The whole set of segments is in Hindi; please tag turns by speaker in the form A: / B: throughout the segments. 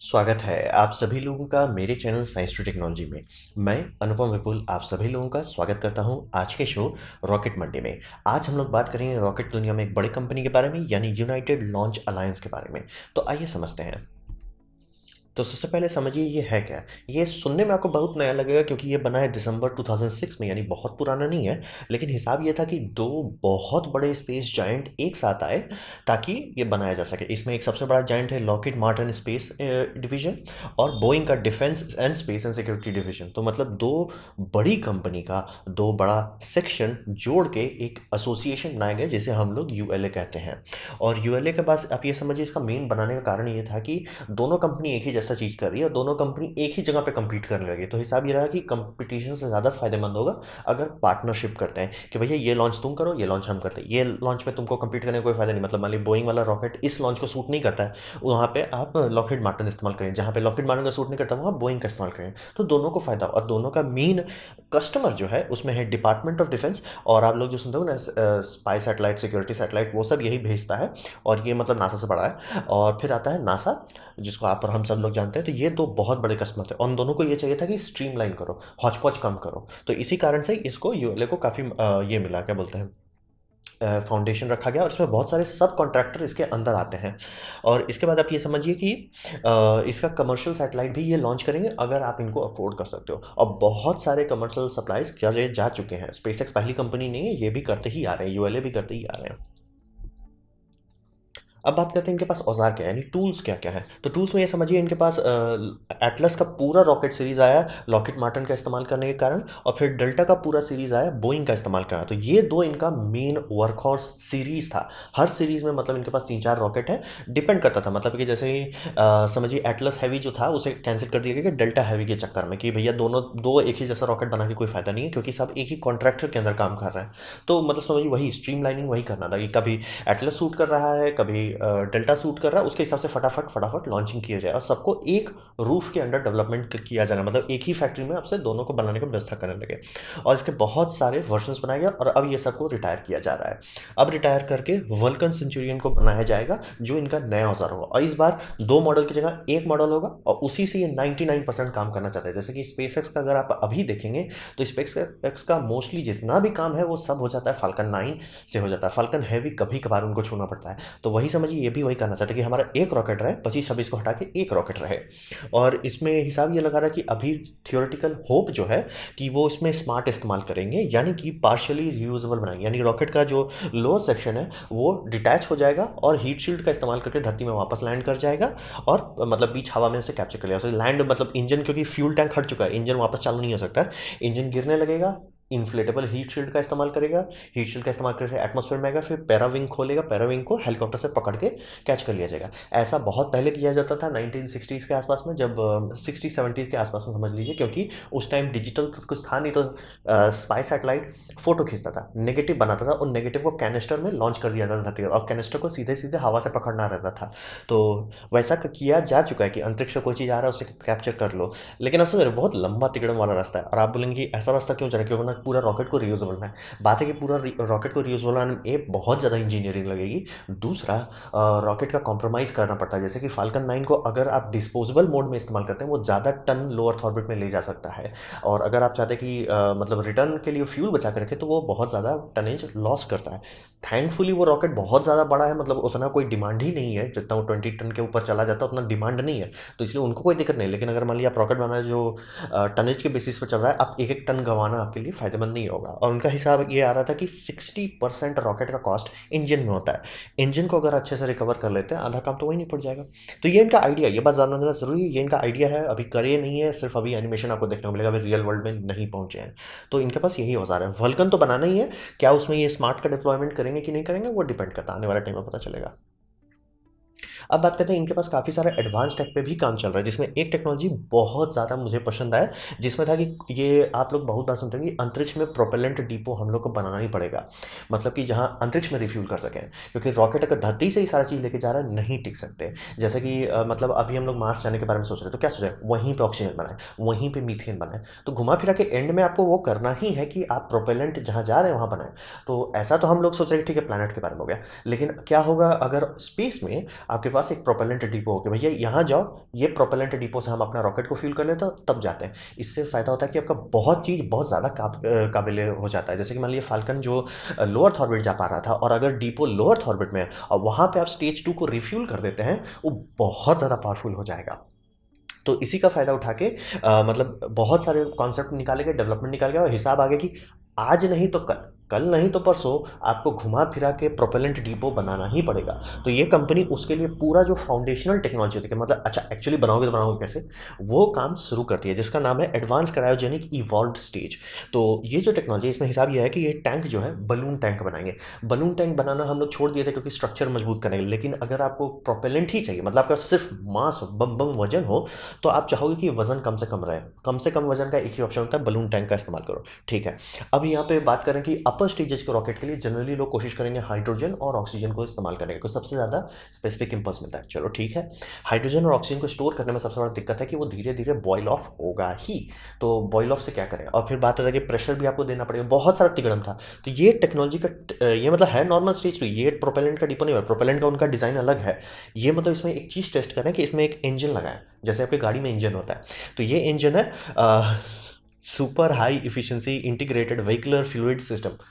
A: स्वागत है आप सभी लोगों का मेरे चैनल साइंस टू टेक्नोलॉजी में। मैं अनुपम विपुल आप सभी लोगों का स्वागत करता हूं आज के शो रॉकेट मंडे में। आज हम लोग बात करेंगे रॉकेट दुनिया में एक बड़ी कंपनी के बारे में यानी यूनाइटेड लॉन्च अलायंस के बारे में। तो आइए समझते हैं। तो सबसे पहले समझिए ये है क्या। ये सुनने में आपको बहुत नया लगेगा क्योंकि ये बना है दिसंबर 2006 में, यानी बहुत पुराना नहीं है। लेकिन हिसाब ये था कि दो बहुत बड़े स्पेस जायंट एक साथ आए ताकि ये बनाया जा सके। इसमें एक सबसे बड़ा जायंट है लॉकहीड मार्टिन स्पेस डिवीजन और बोइंग का defence and space and security division. तो मतलब दो बड़ी कंपनी का दो बड़ा सेक्शन जोड़ के एक एसोसिएशन बनाया गया जिसे हम लोग यूएलए कहते हैं। और यूएलए के पास आप ये समझिए इसका मेन बनाने का कारण ये था कि दोनों कंपनी एक ही जैसा चीज़ कर रही है और दोनों कंपनी एक ही जगह पे compete करने लगी। तो हिसाब ये रहा कि कंपटीशन से ज़्यादा फायदेमंद होगा अगर पार्टनरशिप करते हैं कि भैया ये लॉन्च तुम करो, ये लॉन्च हम करते हैं। ये लॉन्च में तुमको compete करने का कोई फायदा नहीं, मतलब मान ली बोइंग वाला रॉकेट इस लॉन्च को सूट नहीं करता है, वहाँ पे आप लॉकहीड मार्टिन इस्तेमाल करें। जहाँ पे लॉकहीड मार्टिन का सूट नहीं करता वहाँ बोइंग का इस्तेमाल करें। तो दोनों को फायदा, और दोनों का मेन कस्टमर जो है उसमें है डिपार्टमेंट ऑफ डिफेंस। और आप लोग जो सुनते हो ना स्पाई सैटेलाइट, सिक्योरिटी सैटेलाइट, वो सब यही भेजता है। और ये मतलब नासा से बड़ा है। और फिर आता है नासा जिसको आप और हम सब लोग जानते हैं। तो ये दो बहुत बड़े कस्टमर थे और उन दोनों को ये चाहिए था कि स्ट्रीमलाइन करो, हौच पौच कम करो। तो इसी कारण से इसको यूएलए को काफ़ी ये मिला, क्या बोलते हैं, फाउंडेशन रखा गया और इसमें बहुत सारे सब कॉन्ट्रैक्टर इसके अंदर आते हैं। और इसके बाद आप ये समझिए कि इसका कमर्शियल सैटेलाइट भी ये लॉन्च करेंगे अगर आप इनको अफोर्ड कर सकते हो। और बहुत सारे कमर्शियल सप्लाईज करे जा चुके हैं। स्पेसएक्स पहली कंपनी नहीं है, ये भी करते ही आ रहे हैं, यूएलए भी करते ही आ रहे हैं। अब बात करते हैं इनके पास औजार क्या है, यानी टूल्स क्या क्या है। तो टूल्स में ये समझिए इनके पास एटलस का पूरा रॉकेट सीरीज आया लॉकहीड मार्टिन का इस्तेमाल करने के कारण, और फिर डेल्टा का पूरा सीरीज आया बोइंग का इस्तेमाल करना। तो ये दो इनका मेन वर्कहॉर्स सीरीज था। हर सीरीज में मतलब इनके पास 3-4 रॉकेट है। डिपेंड करता था, मतलब कि जैसे समझिए एटलस हैवी जो था उसे कैंसिल कर दिया गया कि डेल्टा हैवी के चक्कर में कि भैया दोनों दो एक ही जैसा रॉकेट बना के कोई फायदा नहीं है क्योंकि सब एक ही कॉन्ट्रैक्टर के अंदर काम कर रहे हैं। तो मतलब समझिए वही स्ट्रीमलाइनिंग वही करना था कि कभी एटलस सूट कर रहा है, कभी डेल्टा सूट कर रहा है, उसके हिसाब से फटाफट फटाफट लॉन्चिंग किया जाए और सबको एक रूफ के अंडर डेवलपमेंट किया जाना, मतलब एक ही फैक्ट्री में आपसे दोनों को बनाने की व्यवस्था करने लगे। और इसके बहुत सारे वर्जन्स बनाए गए और अब ये सबको रिटायर किया जा रहा है। अब रिटायर करके वल्कन सेंचुरियन को बनाया जाएगा जो इनका नया औजार होगा। और इस बार दो मॉडल की जगह एक मॉडल होगा और उसी से ये 99% काम करना चाहते हैं। जैसे कि स्पेसएक्स का अगर आप अभी देखेंगे तो स्पेसएक्स का मोस्टली जितना भी काम है वो सब हो जाता है फाल्कन 9 से हो जाता है। फाल्कन हैवी कभी कभार उनको छूना पड़ता है। तो वही समझिए ये भी वही करना चाहते हैं कि हमारा एक रॉकेट रहे, 25-26 को हटा के एक रॉकेट रहे। और इसमें हिसाब ये लगा रहा है कि अभी थियोरेटिकल होप जो है कि वो इसमें स्मार्ट इस्तेमाल करेंगे, यानी कि पार्शियली रियूजेबल बनाएंगे। यानी रॉकेट का जो लोअर सेक्शन है वो डिटैच हो जाएगा और हीट शील्ड का इस्तेमाल करके धरती में वापस लैंड कर जाएगा और मतलब बीच हवा में से कैप्चर कर लिया लैंड। मतलब इंजन, क्योंकि फ्यूल टैंक हट चुका है, इंजन वापस चालू नहीं हो सकता है। इंजन गिरने लगेगा, इन्फ्लेटेबल हीट शील्ड का इस्तेमाल करेगा, हीट शील्ड का इस्तेमाल करके एटमॉस्फेयर में आएगा, फिर पैराविंग खोलेगा, पैराविंग को हेलीकॉप्टर से पकड़ के कैच कर लिया जाएगा। ऐसा बहुत पहले किया जाता था 1960s के आसपास में, जब 60-70 के आसपास में समझ लीजिए, क्योंकि उस टाइम डिजिटल तो कुछ था नहीं। तो स्पाई सैटेलाइट फोटो खींचता था, नेगेटिव बनाता था और नेगेटिव को कैनिस्टर में लॉन्च कर दिया जाता था और कैनिस्टर को सीधे सीधे हवा से पकड़ना रहता था। तो वैसा किया जा चुका है कि अंतरिक्ष से कोई चीज़ आ रहा है उसे कैप्चर कर लो। लेकिन अब समझ रहे हो, बहुत लंबा तिकड़म वाला रास्ता है। और आप बोलेंगे कि ऐसा रास्ता क्यों जा रहा है, क्योंकि ना पूरा रॉकेट को रियूजेबल बनाना है। बात है कि पूरा रॉकेट को रियूजेबल बनाने में एक बहुत ज़्यादा इंजीनियरिंग लगेगी। दूसरा, रॉकेट का कॉम्प्रोमाइज़ करना पड़ता है। जैसे कि फाल्कन 9 को अगर आप डिस्पोजेबल मोड में इस्तेमाल करते हैं वो ज़्यादा टन लो अर्थ ऑर्बिट में ले जा सकता है। और अगर आप चाहते हैं कि मतलब रिटर्न के लिए फ्यूल बचा के रखें तो वो बहुत ज़्यादा टनेज लॉस करता है। थैंकफुली वो रॉकेट बहुत ज़्यादा बड़ा है, मतलब उतना कोई डिमांड ही नहीं है, जितना वो 20 टन के ऊपर चला जाता है उतना डिमांड नहीं है। तो इसलिए उनको कोई दिक्कत नहीं। लेकिन अगर मान लिया आप रॉकेट बनाना जो टनेज के बेसिस पर चल रहा है, आप एक एक टन गंवाना आपके लिए फायदेमंद नहीं होगा। और उनका हिसाब ये आ रहा था कि 60% रॉकेट का कॉस्ट इंजन में होता है। इंजन को अगर अच्छे से रिकवर कर लेते हैं आधा काम तो वही नहीं पड़ जाएगा। तो ये इनका आइडिया, ये बात जानना जरूरी है, ये इनका आइडिया है, अभी करे नहीं है, सिर्फ अभी एनिमेशन आपको देखने को मिलेगा, अभी रियल वर्ल्ड में नहीं पहुंचे हैं। तो इनके पास यही औजार है। वल्कन तो बनाना ही है, क्या उसमें ये स्मार्ट का डिप्लॉयमेंट करेंगे कि नहीं करेंगे वो डिपेंड करता है, आने वाले टाइम में पता चलेगा। अब बात करते हैं इनके पास काफ़ी सारे एडवांस टेक पे भी काम चल रहा है, जिसमें एक टेक्नोलॉजी बहुत ज़्यादा मुझे पसंद आया, जिसमें था कि ये आप लोग बहुत बार सुनते हैं कि अंतरिक्ष में प्रोपेलेंट डिपो हम लोग को बनाना ही पड़ेगा। मतलब कि जहाँ अंतरिक्ष में रिफ्यूल कर सकें, क्योंकि रॉकेट अगर धरती से ही सारा चीज़ लेके जा रहा है नहीं टिक सकते। जैसे कि मतलब अभी हम लोग मार्स जाने के बारे में सोच रहे हैं, तो क्या सोच रहे हैं, वहीं पर ऑक्सीजन बनाए, वहीं पर मीथेन बनाए। तो घुमा फिरा के एंड में आपको वो करना ही है कि आप प्रोपेलेंट जहाँ जा रहे हैं वहाँ बनाएं। तो ऐसा तो हम लोग सोच रहे हैं ठीक है प्लानट के बारे में हो गया, लेकिन क्या होगा अगर स्पेस में आपके आपके पास एक प्रोपेलेंट डिपो हो कि भैया यहाँ जाओ, ये प्रोपेलेंट डिपो से हम अपना रॉकेट को फ्यूल कर लेते हैं तब जाते हैं। इससे फ़ायदा होता है कि आपका बहुत चीज़ बहुत ज़्यादा काबिल हो जाता है। जैसे कि मान लीजिए फाल्कन जो लोअर अर्थ ऑर्बिट जा पा रहा था, और अगर डिपो लोअर अर्थ ऑर्बिट में है और वहाँ पे आप स्टेज 2 को रिफ्यूल कर देते हैं, वो बहुत ज़्यादा पावरफुल हो जाएगा। तो इसी का फ़ायदा उठा के मतलब बहुत सारे कॉन्सेप्ट निकाले गए, डेवलपमेंट निकाले गए, और हिसाब आ गया कि आज नहीं तो कल, कल नहीं तो परसों आपको घुमा फिरा के प्रोपेलेंट डिपो बनाना ही पड़ेगा। तो ये कंपनी उसके लिए पूरा जो फाउंडेशनल टेक्नोलॉजी होती है, मतलब अच्छा एक्चुअली बनाओगे तो बनाओगे कैसे, वो काम शुरू करती है, जिसका नाम है एडवांस क्रायोजेनिक इवॉल्व्ड स्टेज। तो ये जो टेक्नोलॉजी है, इसमें हिसाब ये है कि ये टैंक जो है बलून टैंक बनाएंगे। बलून टैंक बनाना हम लोग छोड़ दिए थे क्योंकि स्ट्रक्चर मजबूत करेंगे, लेकिन अगर आपको प्रोपेलेंट ही चाहिए, मतलब आपका सिर्फ मास बम बम वजन हो, तो आप चाहोगे कि वजन कम से कम रहे। कम से कम वजन का एक ही ऑप्शन होता है, बलून टैंक का इस्तेमाल करो। ठीक है, अब यहाँ पे बात करें कि अपर स्टेजेस के रॉकेट के लिए जनरली लोग कोशिश करेंगे हाइड्रोजन और ऑक्सीजन को इस्तेमाल करने का, सबसे ज़्यादा स्पेसिफिक इंपल्स मिलता है। चलो ठीक है, हाइड्रोजन और ऑक्सीजन को स्टोर करने में सबसे बड़ा दिक्कत है कि वो धीरे धीरे बॉयल ऑफ होगा ही। तो बॉयल ऑफ से क्या करें, और फिर बात आता है कि प्रेशर भी आपको देना पड़ेगा, बहुत सारा तिगड़म था। तो ये टेक्नोलॉजी का ये मतलब है नॉर्मल स्टेज 2, ये प्रोपेलेंट का डिपो नहीं है, प्रोपेलेंट का उनका डिज़ाइन अलग है। ये मतलब इसमें एक चीज़ टेस्ट करें कि इसमें एक इंजन लगाएं, जैसे आपकी गाड़ी में इंजन होता है। तो ये इंजन है super high efficiency integrated vehicular fluid system.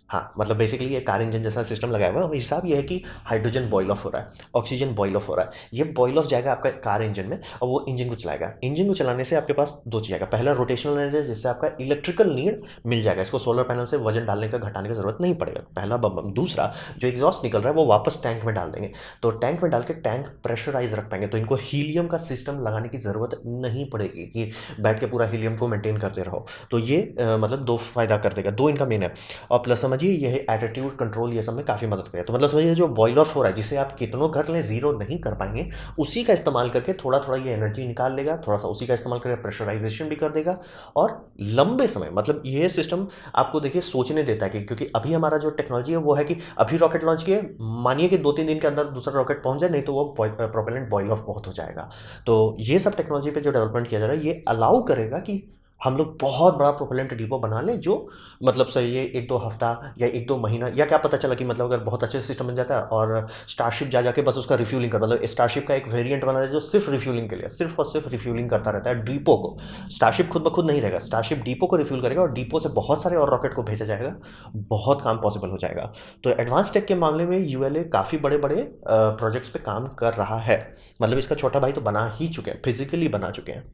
A: हाँ, मतलब बेसिकली ये कार इंजन जैसा सिस्टम लगाया हुआ है। हिसाब ये है कि हाइड्रोजन बॉयल ऑफ हो रहा है, ऑक्सीजन बॉयल ऑफ हो रहा है, ये बॉयल ऑफ जाएगा आपका कार इंजन में, और वो इंजन को चलाएगा। इंजन को चलाने से आपके पास दो चीज़ आएगा, पहला रोटेशनल एनर्जी, जिससे आपका इलेक्ट्रिकल नीड मिल जाएगा, इसको सोलर पैनल से वजन डालने का घटाने की जरूरत नहीं पड़ेगा, पहला बम। दूसरा, जो एग्जॉस्ट निकल रहा है वो वापस टैंक में डाल देंगे, तो टैंक में डाल के टैंक प्रेशराइज रख पाएंगे, तो इनको हीलियम का सिस्टम लगाने की ज़रूरत नहीं पड़ेगी कि बैठ के पूरा हीलियम को मेंटेन करते रहो। तो ये मतलब दो फायदा कर देगा, दो इनका मेन है। और प्लस समझिए ये एटीट्यूड कंट्रोल, ये सब में काफ़ी मदद करे। तो मतलब समझिए जो बॉयल ऑफ हो रहा है, जिसे आप कितनों कर लें जीरो नहीं कर पाएंगे, उसी का इस्तेमाल करके थोड़ा थोड़ा ये एनर्जी निकाल लेगा, थोड़ा सा उसी का इस्तेमाल करके प्रेशराइजेशन भी कर देगा, और लंबे समय, मतलब ये सिस्टम आपको देखिए सोचने देता है कि क्योंकि अभी हमारा जो टेक्नोलॉजी है वो है कि अभी रॉकेट लॉन्च किए, मानिए कि 2-3 दिन के अंदर दूसरा रॉकेट पहुंच जाए, नहीं तो वो प्रोपेलेंट बॉयल ऑफ बहुत हो जाएगा। तो ये सब टेक्नोलॉजी पे जो डेवलपमेंट किया जा रहा है, ये अलाउ करेगा कि हम लोग बहुत बड़ा प्रोपेलेंट डिपो बना लें, जो मतलब सही है 1-2 हफ्ता या 1-2 महीना, या क्या पता चला कि मतलब अगर बहुत अच्छे सिस्टम बन जाता है और स्टारशिप जा जाके बस उसका रिफ्यूलिंग कर, मतलब स्टारशिप का एक वेरिएंट बना है जो सिर्फ रिफ्यूलिंग के लिए, सिर्फ और सिर्फ रिफ्यूलिंग करता रहता है डिपो को। स्टारशिप खुद ब खुद नहीं रहेगा, स्टारशिप डिपो को रिफ्यूल करेगा, और डिपो से बहुत सारे और रॉकेट को भेजा जाएगा, बहुत काम पॉसिबल हो जाएगा। तो एडवांस टेक के मामले में यूएलए काफ़ी बड़े बड़े प्रोजेक्ट्स पे काम कर रहा है, मतलब इसका छोटा भाई तो बना ही चुके हैं, फिजिकली बना चुके हैं।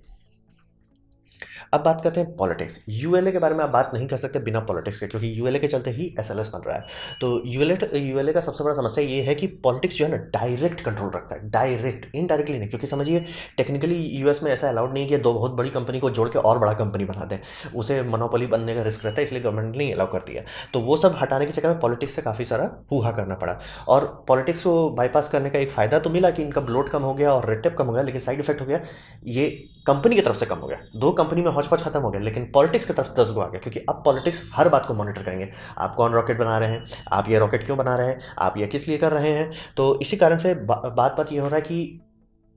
A: अब बात करते हैं पॉलिटिक्स। यूएलए के बारे में आप बात नहीं कर सकते बिना पॉलिटिक्स के, क्योंकि यूएलए के चलते ही एसएलएस बन रहा है। तो यूएलए का सबसे बड़ा समस्या ये है कि पॉलिटिक्स जो है ना डायरेक्ट कंट्रोल रखता है, डायरेक्ट, इनडायरेक्टली नहीं, क्योंकि समझिए टेक्निकली यूएस में ऐसा अलाउड नहीं कि दो बहुत बड़ी कंपनी को जोड़ के और बड़ा कंपनी बना दें, उसे मोनोपोली बनने का रिस्क रहता है, इसलिए गवर्नमेंट नहीं अलाउ करती है। तो वो सब हटाने के चक्कर में पॉलिटिक्स से काफ़ी सारा हुआ करना पड़ा, और पॉलिटिक्स को बाईपास करने का एक फ़ायदा तो मिला कि इनका ब्लोट कम हो गया और रेड टेप कम हो गया, लेकिन साइड इफेक्ट हो गया, ये कंपनी की तरफ से कम हो गया, दो कंपनी में हौच-पौच खत्म हो गया, लेकिन पॉलिटिक्स की तरफ 10 गो आ गया, क्योंकि अब पॉलिटिक्स हर बात को मॉनिटर करेंगे। आप कौन रॉकेट बना रहे हैं, आप ये रॉकेट क्यों बना रहे हैं, आप ये किस लिए कर रहे हैं। तो इसी कारण से बात ये हो रहा है कि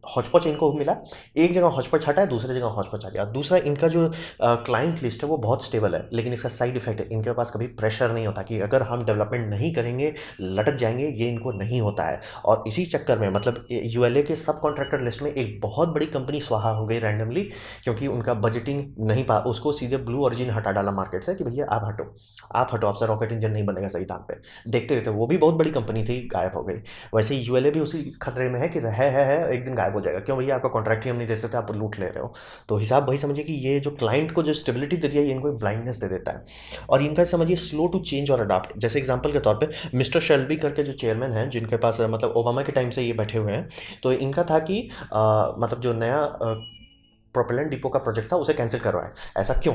A: हौच-पौच इनको मिला, एक जगह हौच-पौच हटा है, दूसरी जगह हौच-पौच आ गया। दूसरा, इनका जो क्लाइंट लिस्ट है वो बहुत स्टेबल है, लेकिन इसका साइड इफेक्ट है, इनके पास कभी प्रेशर नहीं होता कि अगर हम डेवलपमेंट नहीं करेंगे लटक जाएंगे, ये इनको नहीं होता है। और इसी चक्कर में मतलब यूएलए के सब कॉन्ट्रैक्टर लिस्ट में एक बहुत बड़ी कंपनी स्वाहा हो गई रैंडमली, क्योंकि उनका बजटिंग नहीं पा, उसको सीधे ब्लू ऑरिजिन हटा डाला मार्केट से कि भैया आप हटो, आप हटो, आपसे रॉकेट इंजन नहीं बनेगा सही दाम पे। देखते रहते, वो भी बहुत बड़ी कंपनी थी, गायब हो गई। वैसे ही यूएलए भी उसी खतरे में है कि है एक दिन गायब हो जाएगा, क्यों भैया, आपका कॉन्ट्रैक्ट ही हम नहीं दे सकते, आप लूट ले रहे हो। तो हिसाब वही समझिए कि ये जो क्लाइंट को जो स्टेबिलिटी देती है, ये इनको एक ब्लाइंडनेस दे देता है, और इनका समझिए स्लो टू चेंज और अडाप्ट। जैसे एग्जांपल के तौर पे मिस्टर शेल्बी करके जो चेयरमैन हैं, जिनके पास मतलब ओबामा के टाइम से ये बैठे हुए हैं, तो इनका था कि मतलब जो नया प्रोपेलेंट डिपो का प्रोजेक्ट था उसे कैंसिल करवाएं। ऐसा क्यों?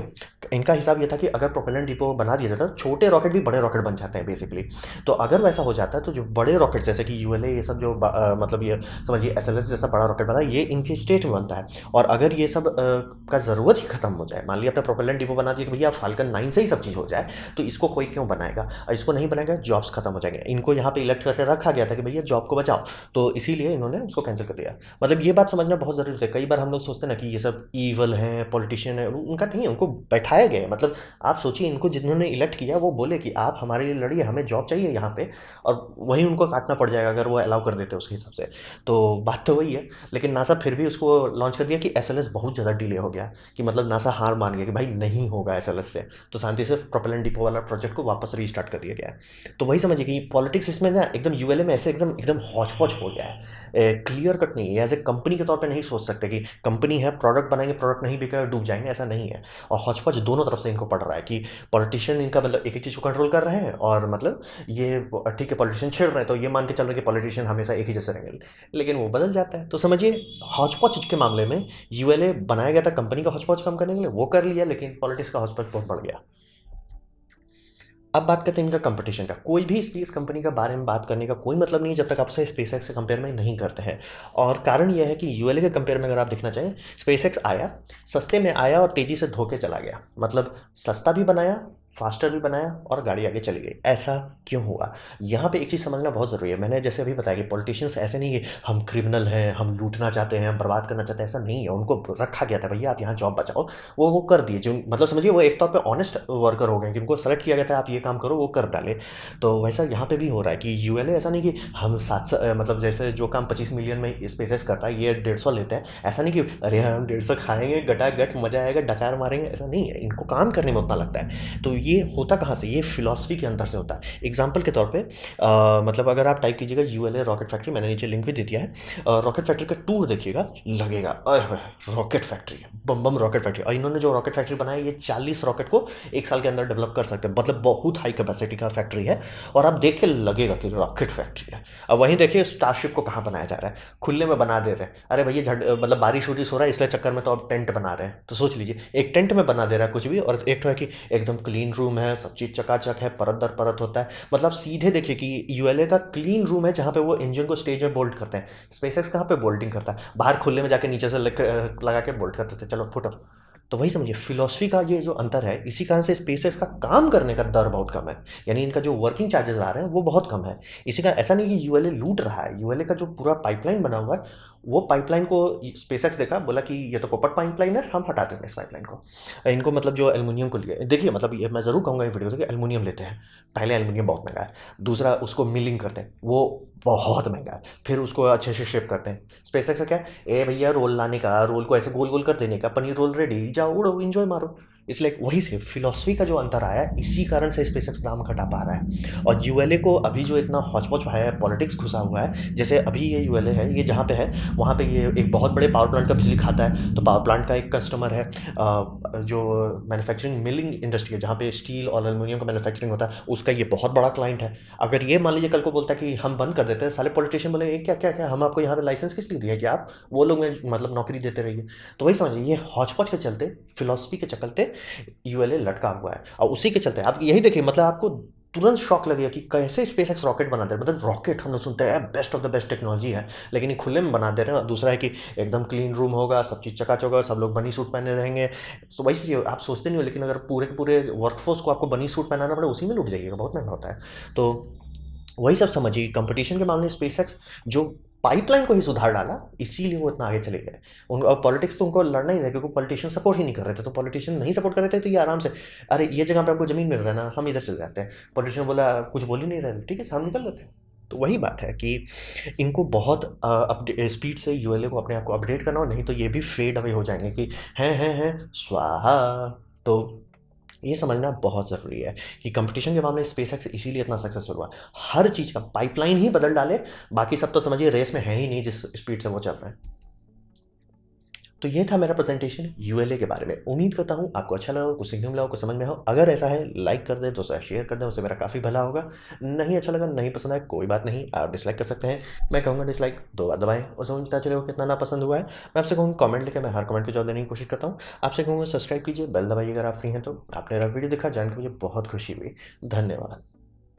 A: इनका हिसाब ये था कि अगर प्रोपेलेंट डिपो बना दिया जाता, छोटे रॉकेट भी बड़े रॉकेट बन जाते हैं बेसिकली। तो अगर वैसा हो जाता है तो जो बड़े रॉकेट जैसे कि यूएलए, ये सब जो मतलब ये समझिए एसएलएस जैसा बड़ा रॉकेट बना, ये इनके स्टेट में बनता है, और अगर ये सब का ज़रूरत ही खत्म हो जाए, मान लिया आपने प्रोपेलेंट डिपो बना दिया कि भैया फाल्कन 9 से ही सब चीज़ हो जाए, तो इसको कोई क्यों बनाएगा, और इसको नहीं बनाएगा, जॉब्स खत्म हो जाएंगे। इनको यहाँ पे इलेक्ट करके रखा गया था कि भैया जॉब को बचाओ, तो इसीलिए इन्होंने उसको कैंसिल कर दिया। मतलब ये बात समझना बहुत ज़रूरी है। कई बार हम लोग सोचते हैं ना कि ये सब ईवल हैं, पॉलिटिशियन है, उनका नहीं है, उनको बैठाया गया है। मतलब आप सोचिए, इनको जिन्होंने इलेक्ट किया वो बोले कि आप हमारे लिए लड़िए, हमें जॉब चाहिए यहाँ पे, और वहीं उनको काटना पड़ जाएगा अगर वो अलाउ कर देते उसके हिसाब से। तो बात तो वही है। लेकिन नासा फिर भी उसको लॉन्च कर दिया कि एसएलएस बहुत ज़्यादा डिले हो गया, कि मतलब नासा हार मान गया कि भाई नहीं होगा एसएलएस से, तो शांति से प्रोपेलर डिपो वाला प्रोजेक्ट को वापस रीस्टार्ट कर दिया गया है। तो वही समझिए कि पॉलिटिक्स इसमें ना एकदम यूएलए में ऐसे एकदम एकदम हौच पौच हो गया है, क्लियर कट नहीं है। एज ए कंपनी के तौर पे नहीं सोच सकते कि कंपनी है, प्रोडक्ट बनाएंगे, प्रोडक्ट नहीं बिकेगा डूब जाएंगे, ऐसा नहीं है। और हौच पौच दोनों तरफ से इनको पड़ रहा है कि पॉलिटिशियन इनका मतलब एक एक चीज़ को कंट्रोल कर रहे हैं, और मतलब ये ठीक है पॉलिटिशियन छेड़ रहे हैं तो ये मान के चल रहे हैं कि पॉलिटिशियन हमेशा एक ही जैसे रहेंगे, लेकिन वो बदल जाता है। तो समझिए हौच पौच के मामले में यूएलए बनाया गया था कंपनी का हौच पौच कम करने के लिए, वो कर लिया, लेकिन पॉलिटिक्स का हौच पौच बहुत बढ़ गया। अब बात करते हैं इनका कंपटीशन का। कोई भी स्पेस कंपनी का बारे में बात करने का कोई मतलब नहीं है जब तक आप उसे स्पेस एक्स से कंपेयर में नहीं करते हैं। और कारण यह है कि यूएलए के कंपेयर में अगर आप देखना चाहें, स्पेस एक्स आया, सस्ते में आया और तेज़ी से धोके चला गया। मतलब सस्ता भी बनाया, फास्टर भी बनाया, और गाड़ी आगे चली गई। ऐसा क्यों हुआ? यहाँ पे एक चीज़ समझना बहुत ज़रूरी है। मैंने जैसे अभी बताया कि पॉलिटिशियंस ऐसे नहीं कि हम क्रिमिनल हैं, हम लूटना चाहते हैं, हम बर्बाद करना चाहते हैं, ऐसा नहीं है। उनको रखा गया था भैया आप यहाँ जॉब बचाओ, वो कर दिए। जो मतलब समझिए वो एक तौर पे ऑनेस्ट वर्कर हो गए कि उनको सेलेक्ट किया गया था, आप ये काम करो, वो कर डाले। तो वैसा यहाँ पे भी हो रहा है कि यूएलए ऐसा नहीं कि हम 700 मतलब जैसे जो काम 25 मिलियन में स्पेसेस करता है ये 150 लेते हैं, ऐसा नहीं कि अरे हम 150 खाएंगे गटागट मजा आएगा डकार मारेंगे, ऐसा नहीं है। इनको काम करने में उतना लगता है। तो ये होता कहाँ से? ये फिलॉसफी के अंदर से होता है। एग्जाम्पल के तौर पे मतलब अगर आप टाइप कीजिएगा यूएलए रॉकेट फैक्ट्री, मैंने नीचे लिंक भी दे दिया है, रॉकेट फैक्ट्री का टूर देखिएगा, लगेगा रॉकेट फैक्ट्री, बम बम रॉकेट फैक्ट्री। और इन्होंने जो रॉकेट फैक्ट्री बनाया ये 40 रॉकेट को एक साल के अंदर डेवलप कर सकते हैं। मतलब बहुत हाई कैपेसिटी का फैक्ट्री है, और आप देख के लगेगा कि रॉकेट फैक्ट्री है। अब वहीं देखिए स्टारशिप को कहाँ बनाया जा रहा है, खुले में बना दे रहे हैं। अरे भैया मतलब बारिश उरिश हो रहा है इसलिए चक्कर में तो अब टेंट बना रहे हैं। तो सोच लीजिए एक टेंट में बना दे रहा है कुछ भी, और एक तो है कि एकदम क्लीन रूम है, सब चीज़ चकाचक है, परत दर परत होता है। मतलब सीधे देखिए कि यूएलए का क्लीन रूम है जहाँ पे वो इंजन को स्टेज में बोल्ट करते हैं। स्पेसएक्स कहाँ पे बोल्टिंग करता है? बाहर खुले में जाके नीचे से लगा के बोल्ट करते थे, चलो फुटो। तो वही समझिए फिलॉसफी का ये जो अंतर है, इसी कारण से स्पेसएक्स का काम करने का दर बहुत कम है। यानी इनका जो वर्किंग चार्जेस आ रहे हैं वो बहुत कम है। इसी का ऐसा नहीं कि यूएलए लूट रहा है। यूएलए का जो पूरा पाइपलाइन बना हुआ है, वो पाइपलाइन को स्पेसएक्स देखा, बोला कि ये तो कोपट पाइपलाइन है, हम हटा देंगे इस पाइपलाइन को। इनको मतलब जो एल्युमिनियम को लिए देखिए, मतलब ये मैं ज़रूर कहूँगा ये वीडियो देखिए, एल्युमिनियम लेते हैं। पहले एल्युमिनियम बहुत महंगा है, दूसरा उसको मिलिंग करते हैं, वो बहुत महंगा है, फिर उसको अच्छे से शेप करते हैं। स्पेसएक्स का क्या है, ए भैया रोल लाने का, रोल को ऐसे गोल गोल कर देने का, पनीर रोल रेडी, जाओ उड़ो एंजॉय मारो। इसलिए वही से फिलॉसफी का जो अंतर आया, इसी कारण से स्पेसएक्स दाम घटा पा रहा है। और यूएलए को अभी जो इतना हौच-पौच है, पॉलिटिक्स घुसा हुआ है, जैसे अभी ये यूएलए है, ये जहाँ पे है वहाँ पे ये एक बहुत बड़े पावर प्लांट का बिजली खाता है। तो पावर प्लांट का एक कस्टमर है जो मैन्युफैक्चरिंग मिलिंग इंडस्ट्री है, जहाँ पे स्टील और एल्युमिनियम का मैन्युफैक्चरिंग होता है, उसका ये बहुत बड़ा क्लाइंट है। अगर ये मान लीजिए कल को बोलता है कि हम बंद कर देते हैं, साले पॉलिटिशियन बोले ये क्या क्या क्या, हम आपको यहाँ पे लाइसेंस किस लिए दिए कि आप वो लोग में मतलब नौकरी देते रहिए। तो वही समझिए ये हौच-पौच के चलते, फिलॉसफी के चलते यूएलए लटका हुआ है। और उसी के चलते आप यही देखिए, मतलब आपको तुरंत शॉक लगेगा कि कैसे स्पेसएक्स रॉकेट बनाते हैं। मतलब रॉकेट हम लोग सुनते हैं best of the best technology है, लेकिन ये खुले में बना दे रहे हैं। दूसरा है कि एकदम क्लीन रूम होगा, सब चीज़ चकाचक होगा, सब लोग बनी सूट पहने रहेंगे। तो वही चीज़ आप सोचते नहीं हो, लेकिन अगर पूरे के पूरे वर्कफोर्स को आपको बनी सूट पहनाना पड़े, उसी में लुट जाइएगा, बहुत महंगा होता है। तो वही सब समझिए, कंपटीशन के मामले में स्पेसएक्स जो पाइपलाइन को ही सुधार डाला, इसीलिए वो इतना आगे चले गए। उन और पॉलिटिक्स तो उनको लड़ना ही था, क्योंकि पॉलिटिशियन सपोर्ट ही नहीं कर रहे थे। तो पॉलिटिशियन नहीं सपोर्ट कर रहे थे तो ये आराम से, अरे ये जगह पे आपको ज़मीन मिल रहा है ना, हम इधर चले जाते हैं। पॉलिटिशियन बोला कुछ बोल ही नहीं रहे थे, ठीक है हम निकल लेते हैं। तो वही बात है कि इनको बहुत स्पीड से यूएलए को अपने आप को अपडेट करना हो, नहीं तो ये भी फेड अवे हो जाएंगे कि हैं स्वाहा। तो ये समझना बहुत ज़रूरी है कि कंपटीशन के मामले में स्पेसएक्स इसीलिए इतना सक्सेसफुल हुआ। हर चीज़ का पाइपलाइन ही बदल डाले, बाकी सब तो समझिए रेस में है ही नहीं जिस स्पीड से वो चल रहा है। तो ये था मेरा प्रेजेंटेशन यूएलए के बारे में। उम्मीद करता हूँ आपको अच्छा लगा हो, कुछ सीखने मिला हो, कुछ समझ में हो। अगर ऐसा है लाइक कर दें, दोस्तों शेयर कर दें, उससे मेरा काफ़ी भला होगा। नहीं अच्छा लगा, नहीं पसंद आया, कोई बात नहीं, आप डिसलाइक कर सकते हैं। मैं कहूँगा डिसलाइक 2 बार दबाएं, उसमें मुझे पता चलेगा कितना ना पसंद हुआ है। मैं आपसे कहूँगा कमेंट लिखें, मैं हर कमेंट का जवाब देने की कोशिश करता हूँ। आपसे कहूँगा सब्सक्राइब कीजिए, बेल दबाइए अगर आप फ्री हैं तो। आपने मेरा वीडियो देखा, जान के मुझे बहुत खुशी हुई। धन्यवाद।